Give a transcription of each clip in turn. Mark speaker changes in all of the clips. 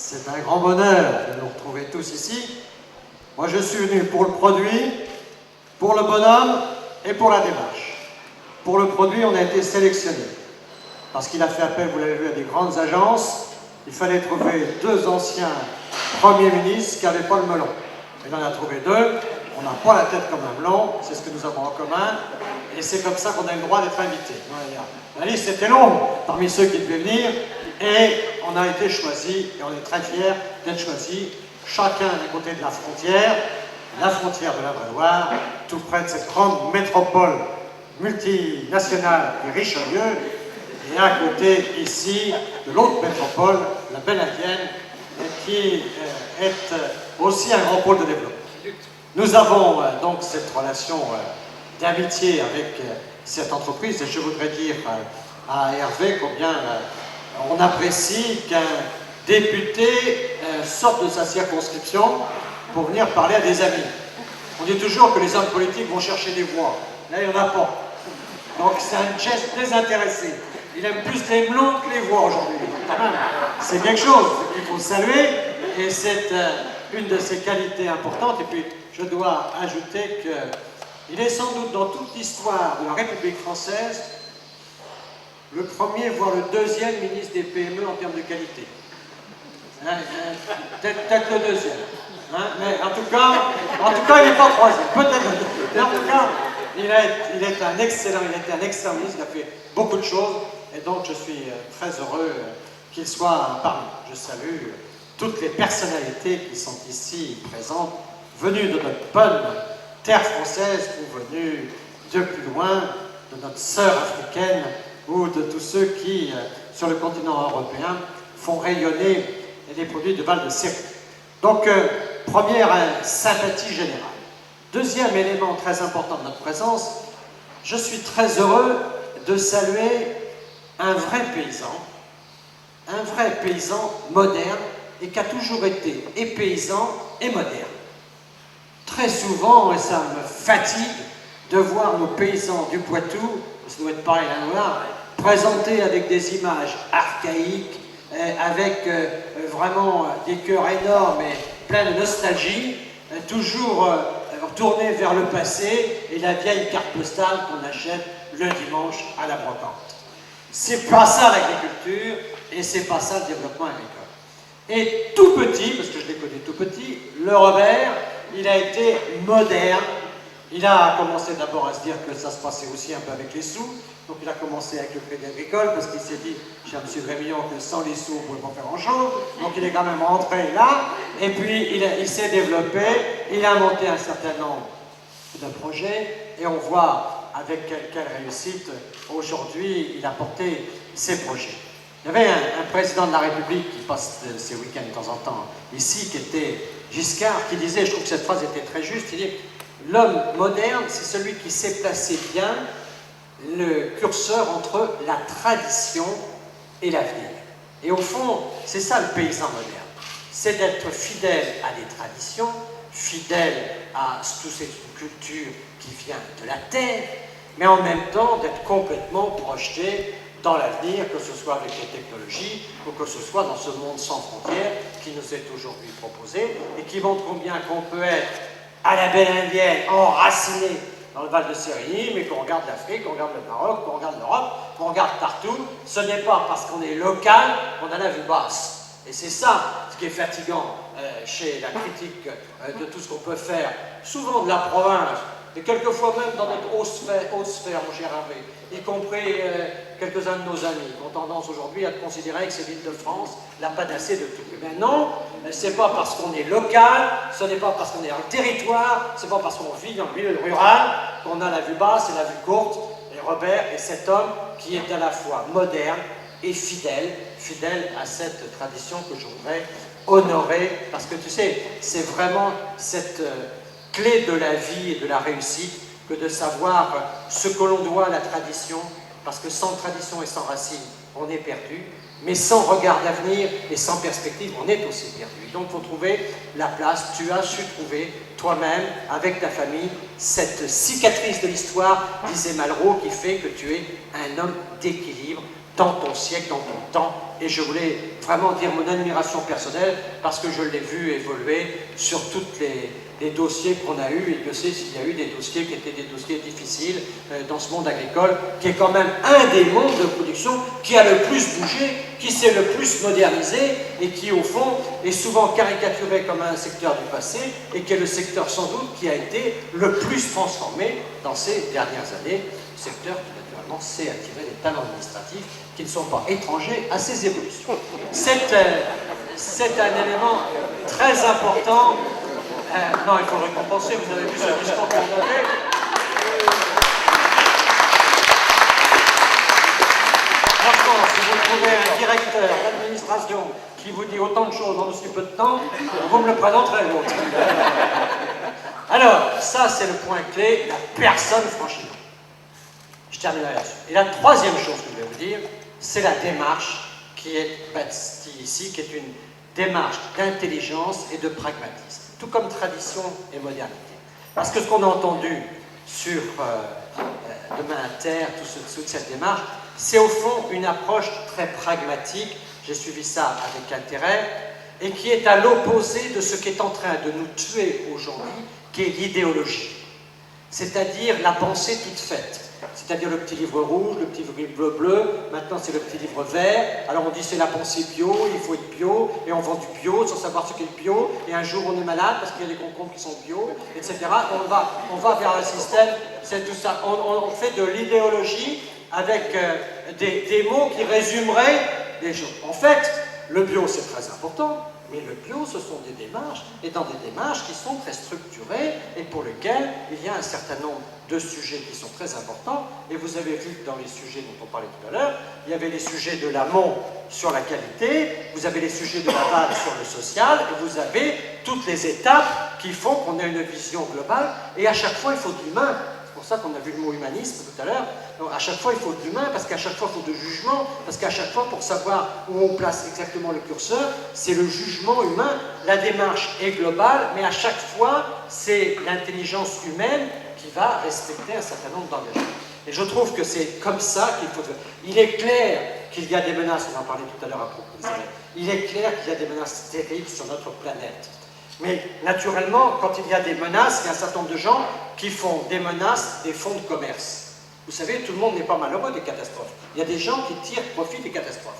Speaker 1: C'est un grand bonheur de nous retrouver tous ici. Moi, je suis venu pour le produit, pour le bonhomme et pour la démarche. Pour le produit, on a été sélectionné parce qu'il a fait appel, vous l'avez vu, à des grandes agences. Il fallait trouver deux anciens premiers ministres qui n'avaient pas le melon. Il en a trouvé deux. On n'a pas la tête comme un melon, c'est ce que nous avons en commun. Et c'est comme ça qu'on a le droit d'être invité. La liste était longue parmi ceux qui devaient venir. Et on a été choisis, et on est très fiers d'être choisis, chacun d'un côté de la frontière de l'Indre-et-Loire, tout près de cette grande métropole multinationale et Richelieu, et à côté, ici, de l'autre métropole, la belle indienne, qui est aussi un grand pôle de développement. Nous avons donc cette relation d'amitié avec cette entreprise, et je voudrais dire à Hervé combien on apprécie qu'un député sorte de sa circonscription pour venir parler à des amis. On dit toujours que les hommes politiques vont chercher des voix. Là, il n'y en a pas. Donc c'est un geste désintéressé. Il aime plus les melons que les voix aujourd'hui. C'est quelque chose qu'il faut saluer, et c'est une de ses qualités importantes. Et puis, je dois ajouter qu'il est sans doute dans toute l'histoire de la République française le premier, voire le deuxième ministre des PME en termes de qualité. Peut-être le deuxième. Mais en tout cas, il n'est pas troisième. Peut-être le deuxième. Mais en tout cas, il est un excellent ministre, il a fait beaucoup de choses. Et donc, je suis très heureux qu'il soit parmi nous. Je salue toutes les personnalités qui sont ici présentes, venues de notre bonne terre française ou venues de plus loin, de notre sœur africaine, ou de tous ceux qui, sur le continent européen, font rayonner les produits de Val de Série. Donc, première sympathie générale. Deuxième élément très important de notre présence, je suis très heureux de saluer un vrai paysan moderne, et qui a toujours été et paysan et moderne. Très souvent, et ça me fatigue, de voir nos paysans du Poitou, ça doit être pareil à Noir, présentés avec des images archaïques, avec vraiment des cœurs énormes et pleins de nostalgie, toujours tournés vers le passé et la vieille carte postale qu'on achète le dimanche à la brocante. C'est pas ça l'agriculture, et c'est pas ça le développement agricole. Et tout petit, parce que je l'ai connu tout petit, le Robert, il a été moderne. Il a commencé d'abord à se dire que ça se passait aussi un peu avec les sous. Donc il a commencé avec le crédit agricole parce qu'il s'est dit chez M. Grémillon que sans les sous, on ne pouvait pas faire grand-chose. Donc il est quand même rentré là. Et puis il s'est développé. Il a monté un certain nombre de projets. Et on voit avec quelle réussite aujourd'hui il a porté ses projets. Il y avait un président de la République qui passe ses week-ends de temps en temps ici, qui était Giscard, qui disait, je trouve que cette phrase était très juste, il dit « L'homme moderne, c'est celui qui sait placer bien le curseur entre la tradition et l'avenir. » Et au fond, c'est ça le paysan moderne. C'est d'être fidèle à des traditions, fidèle à toute cette culture qui vient de la terre, mais en même temps d'être complètement projeté dans l'avenir, que ce soit avec les technologies ou que ce soit dans ce monde sans frontières qui nous est aujourd'hui proposé et qui montre combien qu'on peut être à la belle indienne, enraciné dans le Val de Série, mais qu'on regarde l'Afrique, qu'on regarde le Maroc, qu'on regarde l'Europe, qu'on regarde partout. Ce n'est pas parce qu'on est local qu'on a la vue basse. Et c'est ça ce qui est fatigant chez la critique de tout ce qu'on peut faire, souvent de la province, et quelquefois même dans notre haute sphère, mon cher Hervé, y compris quelques-uns de nos amis qui ont tendance aujourd'hui à considérer que c'est l'île de France la panacée de tout. Mais non, c'est pas parce qu'on est local, ce n'est pas parce qu'on est dans le territoire, c'est pas parce qu'on vit dans le milieu rural qu'on a la vue basse et la vue courte. Et Robert est cet homme qui est à la fois moderne et fidèle à cette tradition que je voudrais honorer, parce que tu sais, c'est vraiment cette clé de la vie et de la réussite que de savoir ce que l'on doit à la tradition, parce que sans tradition et sans racines, on est perdu, mais sans regard d'avenir et sans perspective, on est aussi perdu. Donc il faut trouver la place. Tu as su trouver toi-même, avec ta famille, cette cicatrice de l'histoire, disait Malraux, qui fait que tu es un homme d'équilibre dans ton siècle, dans ton temps, et je voulais vraiment dire mon admiration personnelle parce que je l'ai vu évoluer sur tous les dossiers qu'on a eus, et Dieu sait s'il y a eu des dossiers qui étaient des dossiers difficiles dans ce monde agricole, qui est quand même un des mondes de production qui a le plus bougé, qui s'est le plus modernisé et qui au fond est souvent caricaturé comme un secteur du passé et qui est le secteur sans doute qui a été le plus transformé dans ces dernières années, secteur qui naturellement sait attirer des talents administratifs qui ne sont pas étrangers à ces évolutions. C'est un élément très important. Non, il faut récompenser, vous avez vu ce discours qu'on avait. Franchement, si vous trouvez un directeur d'administration qui vous dit autant de choses en aussi peu de temps, vous me le présenterez l'autre. Alors, ça c'est le point clé, la personne franchement. Je terminerai là-dessus. Et la troisième chose que je vais vous dire, c'est la démarche qui est bâtie ici, qui est une démarche d'intelligence et de pragmatisme, tout comme tradition et modernité. Parce que ce qu'on a entendu sur Demain à Terre, toute cette démarche, c'est au fond une approche très pragmatique, j'ai suivi ça avec intérêt, et qui est à l'opposé de ce qui est en train de nous tuer aujourd'hui, qui est l'idéologie. C'est-à-dire la pensée toute faite. C'est-à-dire le petit livre rouge, le petit livre bleu, maintenant c'est le petit livre vert. Alors on dit c'est la pensée bio, il faut être bio, et on vend du bio sans savoir ce qu'est le bio, et un jour on est malade parce qu'il y a des concombres qui sont bio, etc. On va vers un système, c'est tout ça. On fait de l'idéologie avec des mots qui résumeraient les choses. En fait, le bio c'est très important, mais le bio ce sont des démarches, et dans des démarches qui sont très structurées et pour lesquelles il y a un certain nombre de sujets qui sont très importants, et vous avez vu que dans les sujets dont on parlait tout à l'heure, il y avait les sujets de l'amont sur la qualité, vous avez les sujets de l'aval sur le social, et vous avez toutes les étapes qui font qu'on ait une vision globale, et à chaque fois il faut de l'humain. C'est pour ça qu'on a vu le mot humanisme tout à l'heure. À chaque fois il faut de l'humain, parce qu'à chaque fois il faut de jugement, parce qu'à chaque fois pour savoir où on place exactement le curseur, c'est le jugement humain. La démarche est globale, mais à chaque fois c'est l'intelligence humaine qui va respecter un certain nombre d'engagements. Et je trouve que c'est comme ça qu'il faut faire. Il est clair qu'il y a des menaces, on en parlait tout à l'heure à propos d'Israël, il est clair qu'il y a des menaces terribles sur notre planète. Mais naturellement, quand il y a des menaces, il y a un certain nombre de gens qui font des menaces des fonds de commerce. Vous savez, tout le monde n'est pas malheureux des catastrophes. Il y a des gens qui tirent profit des catastrophes.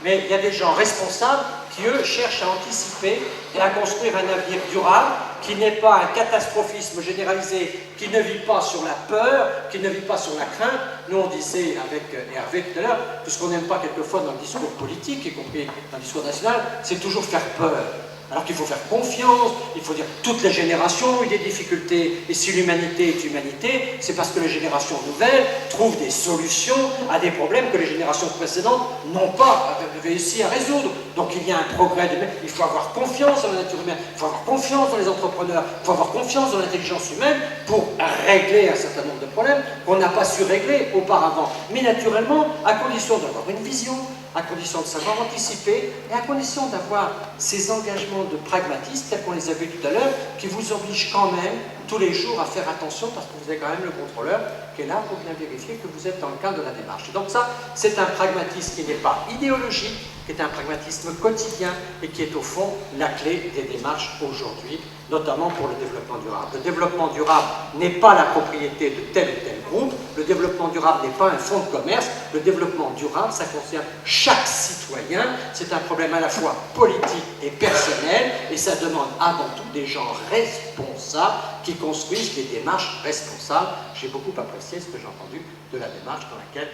Speaker 1: Mais il y a des gens responsables qui, eux, cherchent à anticiper et à construire un avenir durable qui n'est pas un catastrophisme généralisé, qui ne vit pas sur la peur, qui ne vit pas sur la crainte. Nous, on disait avec Hervé tout à l'heure, tout ce qu'on n'aime pas quelquefois dans le discours politique, y compris dans le discours national, c'est toujours faire peur. Alors qu'il faut faire confiance, il faut dire que toutes les générations ont eu des difficultés, et si l'humanité est humanité, c'est parce que les générations nouvelles trouvent des solutions à des problèmes que les générations précédentes n'ont pas réussi à résoudre. Donc il y a un progrès, il faut avoir confiance dans la nature humaine, il faut avoir confiance dans les entrepreneurs, il faut avoir confiance dans l'intelligence humaine pour régler un certain nombre de problèmes qu'on n'a pas su régler auparavant. Mais naturellement, à condition d'avoir une vision, à condition de savoir anticiper et à condition d'avoir ces engagements de pragmatisme, tels qu'on les a vus tout à l'heure, qui vous obligent quand même tous les jours à faire attention parce que vous avez quand même le contrôleur qui est là pour bien vérifier que vous êtes dans le cadre de la démarche. Et donc ça, c'est un pragmatisme qui n'est pas idéologique, qui est un pragmatisme quotidien et qui est au fond la clé des démarches aujourd'hui, notamment pour le développement durable. Le développement durable n'est pas la propriété de tel ou tel groupe, le développement durable n'est pas un fonds de commerce, le développement durable, ça concerne chaque citoyen, c'est un problème à la fois politique et personnel, et ça demande avant tout des gens responsables qui construisent des démarches responsables. J'ai beaucoup apprécié ce que j'ai entendu de la démarche dans laquelle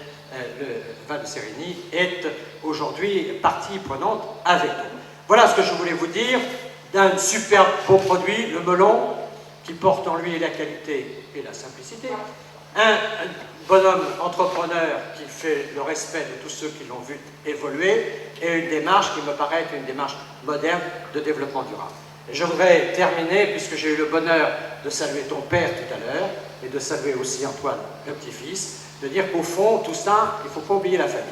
Speaker 1: le Val de Serigny est aujourd'hui partie prenante avec nous. Voilà ce que je voulais vous dire d'un superbe beau produit, le melon, qui porte en lui la qualité et la simplicité. Un bonhomme entrepreneur qui fait le respect de tous ceux qui l'ont vu évoluer, et une démarche qui me paraît être une démarche moderne de développement durable. Et je voudrais terminer, puisque j'ai eu le bonheur de saluer ton père tout à l'heure, et de saluer aussi Antoine, le petit-fils, de dire qu'au fond, tout ça, il ne faut pas oublier la famille.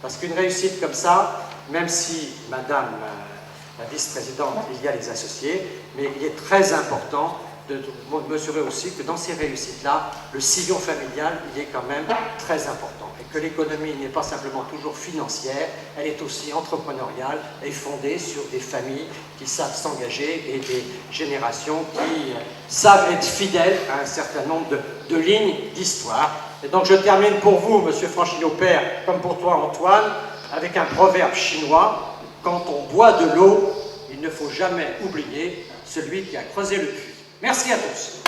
Speaker 1: Parce qu'une réussite comme ça, même si, madame la vice-présidente, il y a les associés, mais il est très important de mesurer aussi que dans ces réussites-là, le sillon familial, il est quand même très important. Et que l'économie n'est pas simplement toujours financière, elle est aussi entrepreneuriale et fondée sur des familles qui savent s'engager et des générations qui savent être fidèles à un certain nombre de lignes d'histoire. Et donc je termine pour vous, Monsieur Franchino-Père, comme pour toi, Antoine, avec un proverbe chinois: quand on boit de l'eau, il ne faut jamais oublier celui qui a creusé le puits. Merci à tous.